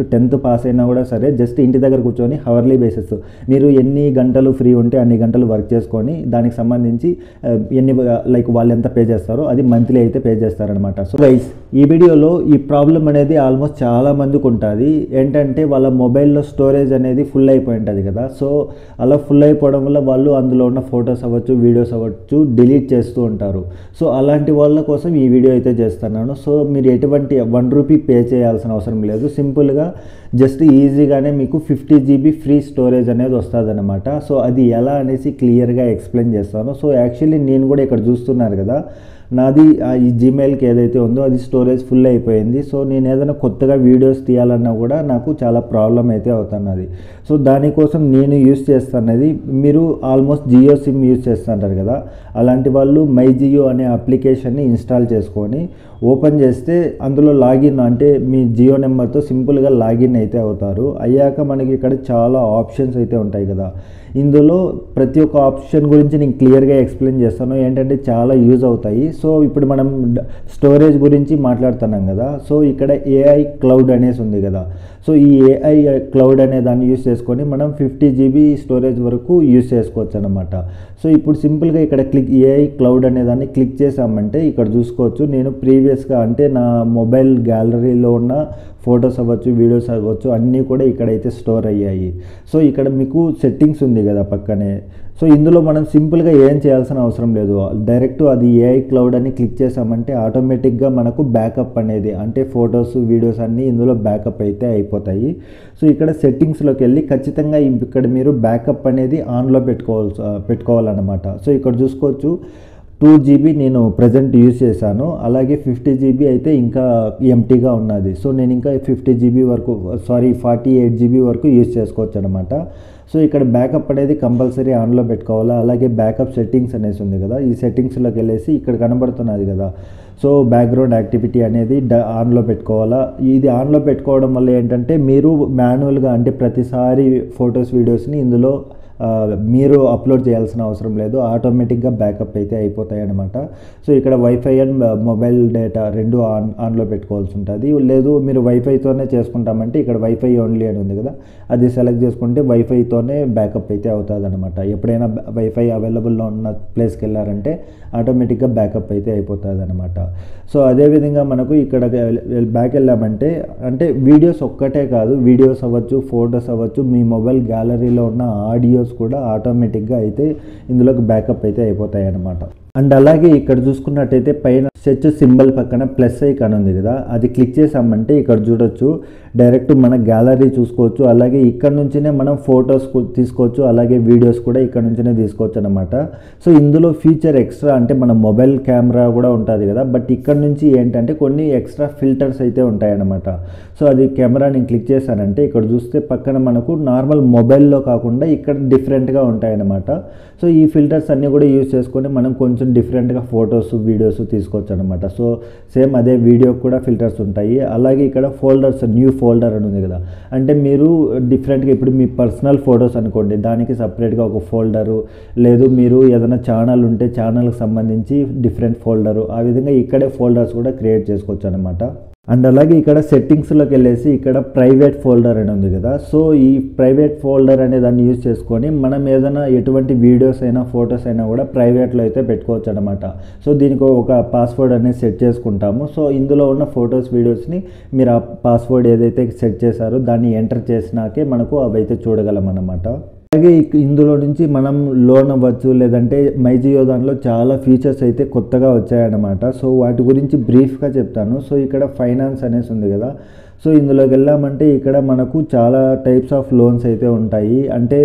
10th pass అయినా కూడా సరే జస్ట్ ఇంటి దగ్గర కూర్చొని హవర్లీ బేసిస్ మీరు ఎన్ని గంటలు ఫ్రీ ఉంటే అన్ని గంటలు వర్క్ చేసుకొని దానికి సంబంధించి ఎన్ని లైక్ వాళ్ళు ఎంత పే చేస్తారో అది మంత్లీ అయితే పే చేస్తారనమాట. సో గైస్ ఈ వీడియోలో ఈ ప్రాబ్లం అనేది ఆల్మోస్ట్ చాలా మందికి ఉంటుంది. ఏంటంటే వాళ్ళ మొబైల్లో స్టోరేజ్ అనేది ఫుల్ అయిపోయి ఉంటుంది కదా. సో అలా ఫుల్ అయిపోవడం వల్ల వాళ్ళు అందులో ఉన్న ఫొటోస్ అవ్వచ్చు, వీడియోస్ అవ్వచ్చు డిలీట్ చేస్తూ ఉంటారు. సో అలాంటి వాళ్ళ కోసం ఈ వీడియో అయితే చేస్తున్నాను. సో మీరు ఎటువంటి ₹1 పే చేయాల్సిన అవసరం లేదు. సింపుల్గా జస్ట్ ఈజీగానే మీకు 50 GB ఫ్రీ స్టోరేజ్ అనేది వస్తుంది అనమాట. సో అది ఎలా అనేసి క్లియర్గా ఎక్స్ప్లెయిన్ చేస్తాను. సో యాక్చువల్లీ నేను కూడా ఇక్కడ చూస్తున్నారు కదా, నాది ఈ జీమెయిల్కి ఏదైతే ఉందో అది స్టోరేజ్ ఫుల్ అయిపోయింది. సో నేను ఏదైనా కొత్తగా వీడియోస్ తీయాలన్నా కూడా నాకు చాలా ప్రాబ్లం అయితే అవుతున్నది. సో దానికోసం నేను యూస్ చేస్తున్నది, మీరు ఆల్మోస్ట్ జియో సిమ్ యూస్ చేస్తుంటారు కదా, అలాంటి వాళ్ళు మై జియో అనే అప్లికేషన్ని ఇన్స్టాల్ చేసుకొని ఓపెన్ చేస్తే అందులో లాగిన్ అంటే మీ జియో నెంబర్తో సింపుల్గా లాగిన్ అయితే అవుతారు. అయ్యాక మనకి ఇక్కడ చాలా ఆప్షన్స్ అయితే ఉంటాయి కదా. ఇందులో ప్రతి ఒక్క ఆప్షన్ గురించి నేను క్లియర్గా ఎక్స్ప్లెయిన్ చేస్తాను, ఏంటంటే చాలా యూజ్ అవుతాయి. సో ఇప్పుడు మనం స్టోరేజ్ గురించి మాట్లాడుతున్నాం కదా. సో ఇక్కడ ఏఐ క్లౌడ్ అనేసి ఉంది కదా. సో ఈ ఏఐ క్లౌడ్ అనే దాన్ని యూస్ చేసుకొని మనం 50 GB స్టోరేజ్ వరకు యూస్ చేసుకోవచ్చు అనమాట. సో ఇప్పుడు సింపుల్గా ఇక్కడ ఏఐ క్లౌడ్ అనే దాన్ని క్లిక్ చేసామంటే ఇక్కడ చూసుకోవచ్చు, నేను ప్రీవియస్గా అంటే నా మొబైల్ గ్యాలరీలో ఉన్న ఫొటోస్ అవ్వచ్చు, వీడియోస్ అవ్వచ్చు అన్నీ కూడా ఇక్కడైతే స్టోర్ అయ్యాయి. సో ఇక్కడ మీకు సెట్టింగ్స్ ఉంది కదా పక్కనే. సో ఇందులో మనం సింపుల్గా ఏం చేయాల్సిన అవసరం లేదు, డైరెక్ట్ అది ఏఐ క్లౌడ్ అని క్లిక్ చేసామంటే ఆటోమేటిక్గా మనకు బ్యాకప్ అనేది అంటే ఫొటోస్, వీడియోస్ అన్నీ ఇందులో బ్యాకప్ అయితే అయిపోతాయి. సో ఇక్కడ సెట్టింగ్స్లోకి వెళ్ళి ఖచ్చితంగా ఇక్కడ మీరు బ్యాకప్ అనేది ఆన్లో పెట్టుకోవాలన్నమాట. సో ఇక్కడ చూసుకోవచ్చు 2 GB నేను ప్రజెంట్ యూజ్ చేశాను, అలాగే 50 GB అయితే ఇంకా ఎంటీగా ఉన్నది. సో నేను ఇంకా 50 GB వరకు 48 GB వరకు యూజ్ చేసుకోవచ్చు అనమాట. సో ఇక్కడ బ్యాకప్ అనేది కంపల్సరీ ఆన్లో పెట్టుకోవాలా. అలాగే బ్యాకప్ సెట్టింగ్స్ అనేసి ఉంది కదా, ఈ సెట్టింగ్స్లోకి వెళ్ళేసి ఇక్కడ కనబడుతున్నది కదా. సో బ్యాక్గ్రౌండ్ యాక్టివిటీ అనేది ఆన్లో పెట్టుకోవాలా. ఇది ఆన్లో పెట్టుకోవడం వల్ల ఏంటంటే మీరు మాన్యువల్గా అంటే ప్రతిసారి ఫొటోస్, వీడియోస్ని ఇందులో మీరు అప్లోడ్ చేయాల్సిన అవసరం లేదు, ఆటోమేటిక్గా బ్యాకప్ అయితే అయిపోతాయి అన్నమాట. సో ఇక్కడ వైఫై అండ్ మొబైల్ డేటా రెండు ఆన్లో పెట్టుకోవాల్సి ఉంటుంది. లేదు మీరు వైఫైతోనే చేసుకుంటామంటే ఇక్కడ వైఫై ఓన్లీ అని ఉంది కదా, అది సెలెక్ట్ చేసుకుంటే వైఫైతోనే బ్యాకప్ అయితే అవుతుంది అనమాట. ఎప్పుడైనా వైఫై అవైలబుల్లో ఉన్న ప్లేస్కి వెళ్ళారంటే ఆటోమేటిక్గా బ్యాకప్ అయితే అయిపోతుంది అనమాట. సో అదేవిధంగా మనకు ఇక్కడ బ్యాక్ వెళ్ళామంటే అంటే వీడియోస్ ఒక్కటే కాదు, వీడియోస్ అవ్వచ్చు, ఫొటోస్ అవ్వచ్చు, మీ మొబైల్ గ్యాలరీలో ఉన్న ఆడియోస్ కూడా ఆటోమేటిక్గా అయితే ఇందులోకి బ్యాకప్ అయితే అయిపోతాయి అన్నమాట. అండ్ అలాగే ఇక్కడ చూసుకున్నట్టయితే పైన సెర్చ్ సింబల్ పక్కన ప్లస్ ఐకాన్ ఉంది కదా, అది క్లిక్ చేసామంటే ఇక్కడ చూడొచ్చు డైరెక్ట్ మన గ్యాలరీ చూసుకోవచ్చు. అలాగే ఇక్కడ నుంచినే మనం ఫొటోస్ తీసుకోవచ్చు, అలాగే వీడియోస్ కూడా ఇక్కడ నుంచినే తీసుకోవచ్చు అనమాట. సో ఇందులో ఫీచర్ ఎక్స్ట్రా అంటే మన మొబైల్ కెమెరా కూడా ఉంటుంది కదా, బట్ ఇక్కడ నుంచి ఏంటంటే కొన్ని ఎక్స్ట్రా ఫిల్టర్స్ అయితే ఉంటాయన్నమాట. సో అది కెమెరా నేను క్లిక్ చేశానంటే ఇక్కడ చూస్తే పక్కన మనకు నార్మల్ మొబైల్లో కాకుండా ఇక్కడ డిఫరెంట్గా ఉంటాయన్నమాట. సో ఈ ఫిల్టర్స్ అన్నీ కూడా యూజ్ చేసుకొని మనం కొంచెం డిఫరెంట్గా ఫొటోస్, వీడియోస్ తీసుకోవచ్చు అనమాట. సో సేమ్ అదే వీడియోకి కూడా ఫిల్టర్స్ ఉంటాయి. అలాగే ఇక్కడ ఫోల్డర్స్, న్యూ ఫోల్డర్ అని ఉంది కదా, అంటే మీరు డిఫరెంట్గా ఇప్పుడు మీ పర్సనల్ ఫొటోస్ అనుకోండి, దానికి సపరేట్గా ఒక ఫోల్డరు, లేదు మీరు ఏదైనా ఛానల్ ఉంటే ఛానల్కి సంబంధించి డిఫరెంట్ ఫోల్డరు, ఆ విధంగా ఇక్కడే ఫోల్డర్స్ కూడా క్రియేట్ చేసుకోవచ్చు అనమాట. అండ్ అలాగే ఇక్కడ సెట్టింగ్స్లోకి వెళ్ళేసి ఇక్కడ ప్రైవేట్ ఫోల్డర్ అని ఉంది కదా. సో ఈ ప్రైవేట్ ఫోల్డర్ అనే దాన్ని యూజ్ చేసుకొని మనం ఏదైనా ఎటువంటి వీడియోస్ అయినా, ఫొటోస్ అయినా కూడా ప్రైవేట్లో అయితే పెట్టుకోవచ్చు అనమాట. సో దీనికి ఒక పాస్వర్డ్ అనేది సెట్ చేసుకుంటాము. సో ఇందులో ఉన్న ఫొటోస్, వీడియోస్ని మీరు ఆ పాస్వర్డ్ ఏదైతే సెట్ చేశారో దాన్ని ఎంటర్ చేసినాకే మనకు అవి అయితే చూడగలం అన్నమాట. అలాగే ఇందులో నుంచి మనం లోన్ అవ్వచ్చు, లేదంటే మై జియో దాంట్లో చాలా ఫీచర్స్ అయితే కొత్తగా వచ్చాయన్నమాట. సో వాటి గురించి బ్రీఫ్గా చెప్తాను. సో ఇక్కడ ఫైనాన్స్ అనేసి ఉంది కదా, సో ఇందులోకి వెళ్ళామంటే ఇక్కడ మనకు చాలా టైప్స్ ఆఫ్ లోన్స్ అయితే ఉంటాయి. అంటే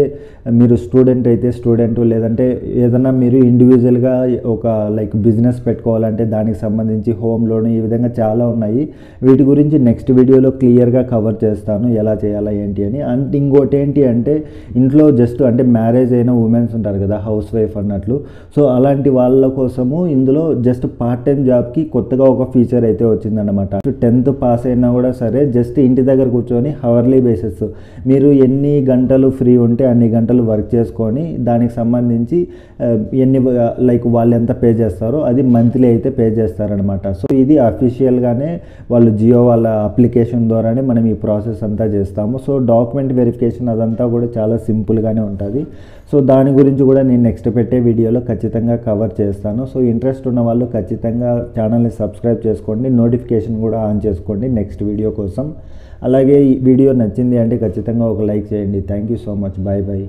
మీరు స్టూడెంట్ అయితే స్టూడెంట్, లేదంటే ఏదైనా మీరు ఇండివిజువల్గా ఒక లైక్ బిజినెస్ పెట్టుకోవాలంటే దానికి సంబంధించి హోమ్ లోన్, ఈ విధంగా చాలా ఉన్నాయి. వీటి గురించి నెక్స్ట్ వీడియోలో క్లియర్గా కవర్ చేస్తాను ఎలా చేయాలా ఏంటి అని. అండ్ ఇంకోటి ఏంటి అంటే ఇంట్లో జస్ట్ అంటే మ్యారేజ్ అయిన ఉమెన్స్ ఉంటారు కదా, హౌస్ వైఫ్ అన్నట్లు. సో అలాంటి వాళ్ళ కోసము ఇందులో జస్ట్ పార్ట్ టైం జాబ్కి కొత్తగా ఒక ఫీచర్ అయితే వచ్చిందన్నమాట. 10th పాస్ అయినా కూడా సరే సరే జస్ట్ ఇంటి దగ్గర కూర్చొని హవర్లీ బేసిస్ మీరు ఎన్ని గంటలు ఫ్రీ ఉంటే అన్ని గంటలు వర్క్ చేసుకొని దానికి సంబంధించి ఎన్ని లైక్ వాళ్ళు ఎంత పే చేస్తారో అది మంత్లీ అయితే పే చేస్తారనమాట. సో ఇది అఫీషియల్గానే వాళ్ళు జియో వాళ్ళ అప్లికేషన్ ద్వారానే మనం ఈ ప్రాసెస్ అంతా చేస్తాము. సో డాక్యుమెంట్ వెరిఫికేషన్ అదంతా కూడా చాలా సింపుల్గానే ఉంటుంది. సో దాని గురించి కూడా నేను నెక్స్ట్ పెట్టే వీడియోలో ఖచ్చితంగా కవర్ చేస్తాను. సో ఇంట్రెస్ట్ ఉన్న వాళ్ళు ఖచ్చితంగా ఛానల్ని సబ్స్క్రైబ్ చేసుకోండి, నోటిఫికేషన్ కూడా ఆన్ చేసుకోండి నెక్స్ట్ వీడియో కోసం. అలాగే ఈ వీడియో నచ్చింది అంటే ఖచ్చితంగా ఒక లైక్ చేయండి. Thank you so much. Bye bye.